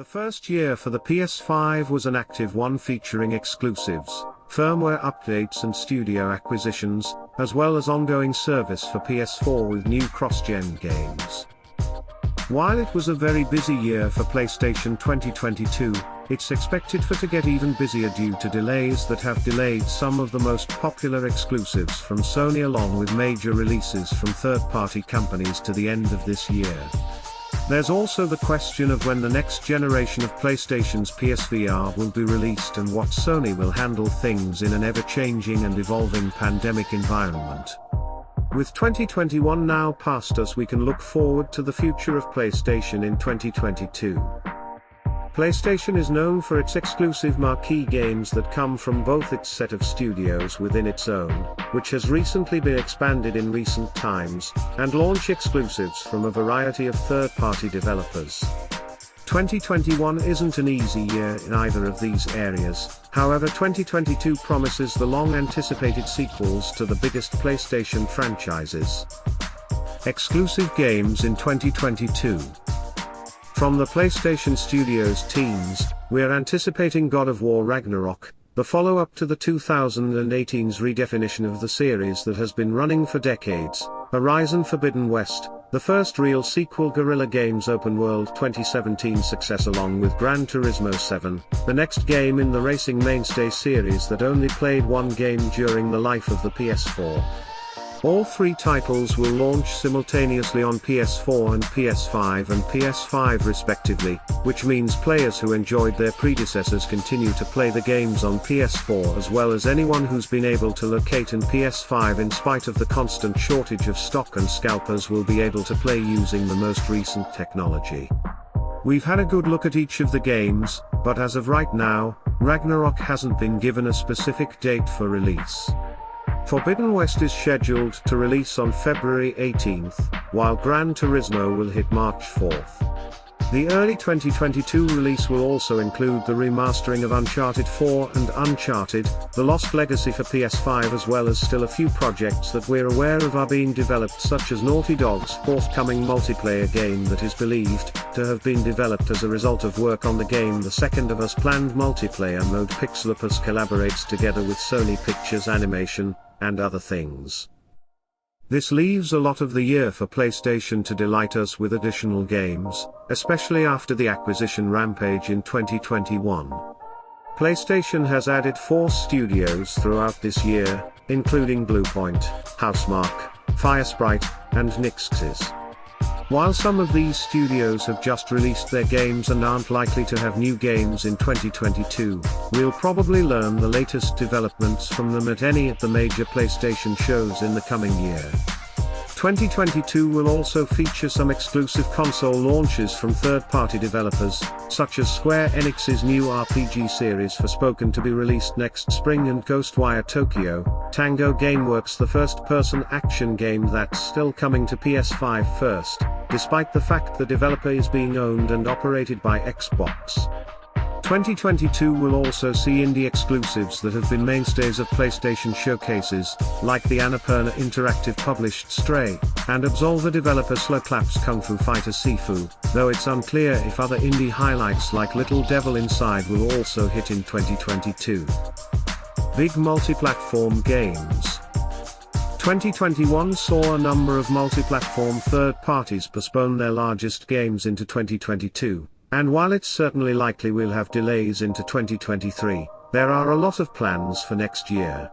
The first year for the PS5 was an active one, featuring exclusives, firmware updates and studio acquisitions, as well as ongoing service for PS4 with new cross-gen games. While it was a very busy year for PlayStation 2022, it's expected to get even busier due to delays that have delayed some of the most popular exclusives from Sony, along with major releases from third-party companies to the end of this year. There's also the question of when the next generation of PlayStation's PSVR will be released and what Sony will handle things in an ever-changing and evolving pandemic environment. With 2021 now past us, we can look forward to the future of PlayStation in 2022. PlayStation is known for its exclusive marquee games that come from both its set of studios within its own, which has recently been expanded in recent times, and launch exclusives from a variety of third-party developers. 2021 isn't an easy year in either of these areas. However, 2022 promises the long-anticipated sequels to the biggest PlayStation franchises. Exclusive games in 2022. From the PlayStation Studios teams, we're anticipating God of War Ragnarok, the follow-up to the 2018's redefinition of the series that has been running for decades, Horizon Forbidden West, the first real sequel, Guerrilla Games' open-world 2017 success, along with Gran Turismo 7, the next game in the racing mainstay series that only played one game during the life of the PS4. All three titles will launch simultaneously on PS4 and PS5 and PS5 respectively, which means players who enjoyed their predecessors continue to play the games on PS4, as well as anyone who's been able to locate an PS5 in spite of the constant shortage of stock and scalpers will be able to play using the most recent technology. We've had a good look at each of the games, but as of right now, Ragnarok hasn't been given a specific date for release. Forbidden West is scheduled to release on February 18th, while Gran Turismo will hit March 4th. The early 2022 release will also include the remastering of Uncharted 4 and Uncharted: The Lost Legacy for PS5, as well as still a few projects that we're aware of are being developed, such as Naughty Dog's forthcoming multiplayer game that is believed to have been developed as a result of work on the game The Second of Us. Planned multiplayer mode Pixelopus collaborates together with Sony Pictures Animation, and other things. This leaves a lot of the year for PlayStation to delight us with additional games, especially after the acquisition rampage in 2021. PlayStation has added 4 studios throughout this year, including Bluepoint, Housemarque, Firesprite, and Nixxes. While some of these studios have just released their games and aren't likely to have new games in 2022, we'll probably learn the latest developments from them at any of the major PlayStation shows in the coming year. 2022 will also feature some exclusive console launches from third-party developers, such as Square Enix's new RPG series Forspoken to be released next spring, and Ghostwire Tokyo, Tango Gameworks, the first-person action game that's still coming to PS5 first, despite the fact the developer is being owned and operated by Xbox. 2022 will also see indie exclusives that have been mainstays of PlayStation showcases, like the Annapurna Interactive published Stray, and Absolver developer Slowclap's Kung Fu Fighter Sifu, though it's unclear if other indie highlights like Little Devil Inside will also hit in 2022. Big multi-platform games. 2021 saw a number of multi-platform third parties postpone their largest games into 2022. And while it's certainly likely we'll have delays into 2023, there are a lot of plans for next year.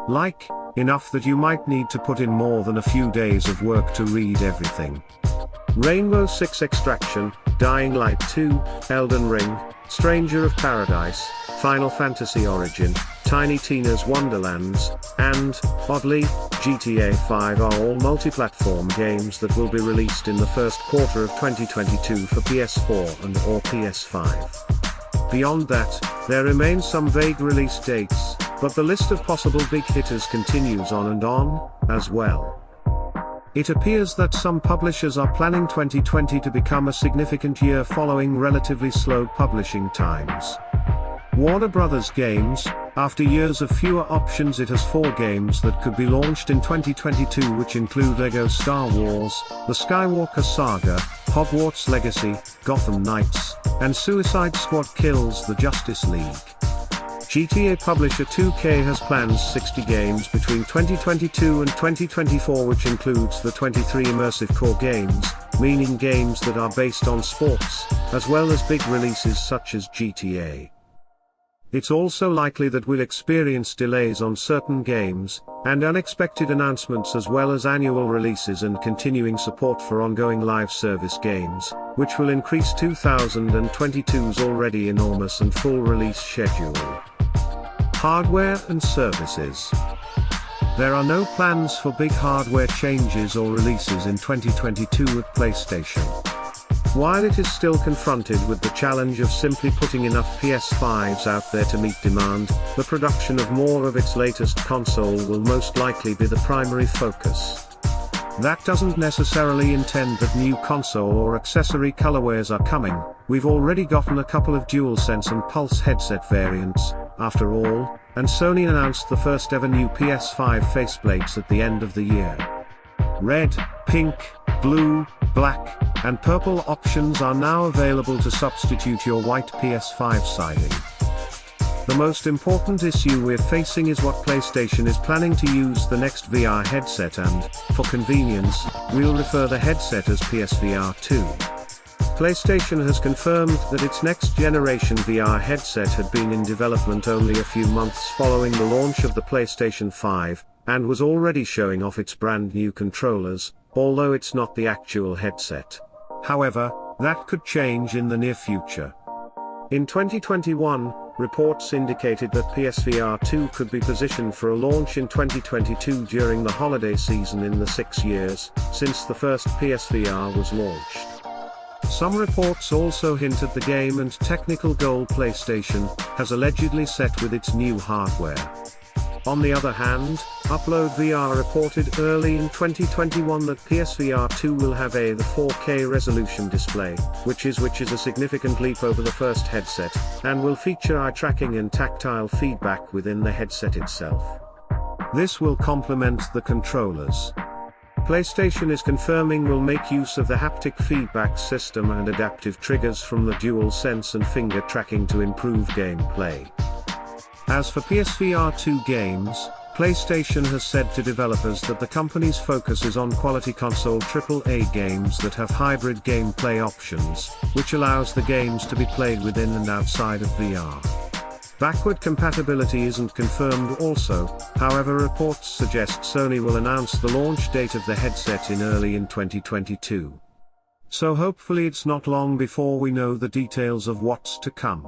Like, enough that you might need to put in more than a few days of work to read everything. Rainbow Six Extraction, Dying Light 2, Elden Ring, Stranger of Paradise, Final Fantasy Origin, Tiny Tina's Wonderlands, and, oddly, GTA 5 are all multi-platform games that will be released in the first quarter of 2022 for PS4 and/or PS5. Beyond that, there remain some vague release dates, but the list of possible big hitters continues on and on, as well. It appears that some publishers are planning 2020 to become a significant year following relatively slow publishing times. Warner Bros. Games, After years of fewer options, it has 4 games that could be launched in 2022, which include LEGO Star Wars, The Skywalker Saga, Hogwarts Legacy, Gotham Knights, and Suicide Squad Kills the Justice League. GTA publisher 2K has plans 60 games between 2022 and 2024, which includes the 23 immersive core games, meaning games that are based on sports, as well as big releases such as GTA. It's also likely that we'll experience delays on certain games, and unexpected announcements, as well as annual releases and continuing support for ongoing live service games, which will increase 2022's already enormous and full release schedule. Hardware and services. There are no plans for big hardware changes or releases in 2022 at PlayStation. While it is still confronted with the challenge of simply putting enough PS5s out there to meet demand, the production of more of its latest console will most likely be the primary focus. That doesn't necessarily intend that new console or accessory colorways are coming. We've already gotten a couple of DualSense and Pulse headset variants, after all, and Sony announced the first ever new PS5 faceplates at the end of the year. Red, pink, blue, black, and purple options are now available to substitute your white PS5 siding. The most important issue we're facing is what PlayStation is planning to use the next VR headset, and, for convenience, we'll refer the headset as PSVR 2. PlayStation has confirmed that its next generation VR headset had been in development only a few months following the launch of the PlayStation 5, and was already showing off its brand new controllers, although it's not the actual headset. However, that could change in the near future. In 2021, reports indicated that PSVR 2 could be positioned for a launch in 2022 during the holiday season in the 6 years since the first PSVR was launched. Some reports also hint at the game and technical goal PlayStation has allegedly set with its new hardware. On the other hand, Upload VR reported early in 2021 that PSVR 2 will have the 4K resolution display, which is a significant leap over the first headset, and will feature eye tracking and tactile feedback within the headset itself. This will complement the controllers. PlayStation is confirming will make use of the haptic feedback system and adaptive triggers from the DualSense and finger tracking to improve gameplay. As for PSVR 2 games, PlayStation has said to developers that the company's focus is on quality console AAA games that have hybrid gameplay options, which allows the games to be played within and outside of VR. Backward compatibility isn't confirmed also, however reports suggest Sony will announce the launch date of the headset in early 2022. So hopefully it's not long before we know the details of what's to come.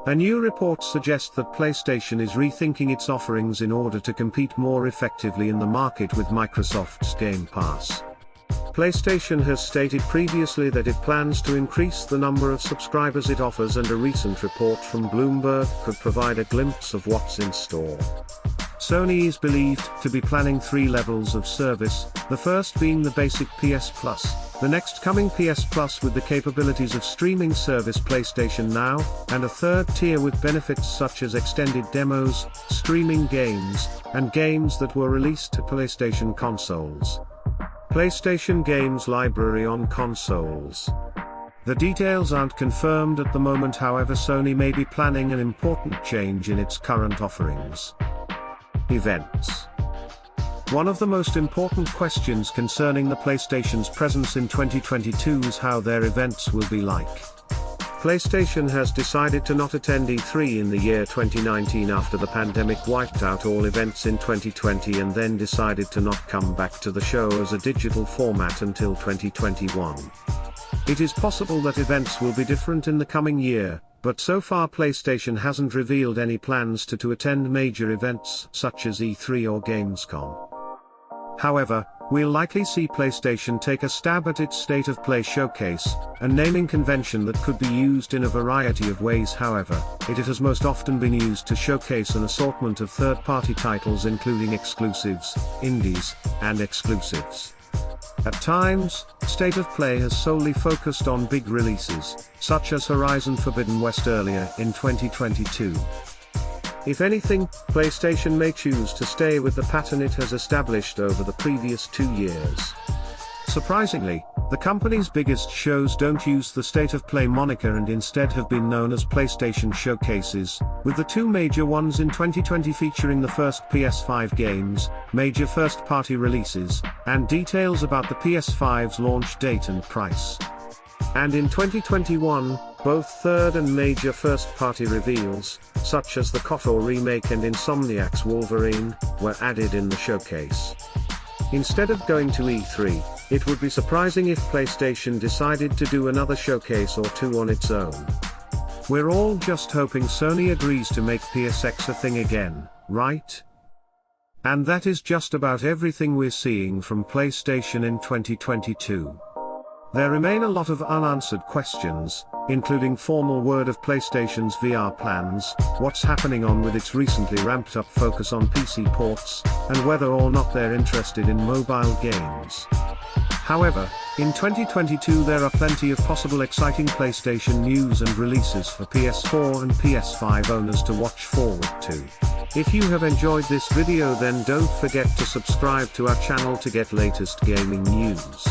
A new report suggests that PlayStation is rethinking its offerings in order to compete more effectively in the market with Microsoft's Game Pass. PlayStation has stated previously that it plans to increase the number of subscribers it offers, and a recent report from Bloomberg could provide a glimpse of what's in store. Sony is believed to be planning 3 levels of service, the first being the basic PS Plus, the next coming PS Plus with the capabilities of streaming service PlayStation Now, and a third tier with benefits such as extended demos, streaming games, and games that were released to PlayStation consoles. PlayStation Games Library on consoles. The details aren't confirmed at the moment, however Sony may be planning an important change in its current offerings. Events. One of the most important questions concerning the PlayStation's presence in 2022 is how their events will be like. PlayStation has decided to not attend E3 in the year 2019 after the pandemic wiped out all events in 2020, and then decided to not come back to the show as a digital format until 2021. It is possible that events will be different in the coming year, but so far PlayStation hasn't revealed any plans to attend major events such as E3 or Gamescom. However, we'll likely see PlayStation take a stab at its State of Play showcase, a naming convention that could be used in a variety of ways. However, it has most often been used to showcase an assortment of third-party titles including exclusives, indies, and exclusives. At times, State of Play has solely focused on big releases, such as Horizon Forbidden West earlier in 2022. If anything, PlayStation may choose to stay with the pattern it has established over the previous 2 years. Surprisingly, the company's biggest shows don't use the State of Play moniker and instead have been known as PlayStation Showcases, with the 2 major ones in 2020 featuring the first PS5 games, major first-party releases, and details about the PS5's launch date and price. And in 2021, both third and major first-party reveals, such as the KOTOR remake and Insomniac's Wolverine, were added in the showcase. Instead of going to E3, it would be surprising if PlayStation decided to do another showcase or 2 on its own. We're all just hoping Sony agrees to make PSX a thing again, right? And that is just about everything we're seeing from PlayStation in 2022. There remain a lot of unanswered questions, including formal word of PlayStation's VR plans, what's happening with its recently ramped up focus on PC ports, and whether or not they're interested in mobile games. However, in 2022 there are plenty of possible exciting PlayStation news and releases for PS4 and PS5 owners to watch forward to. If you have enjoyed this video, then don't forget to subscribe to our channel to get latest gaming news.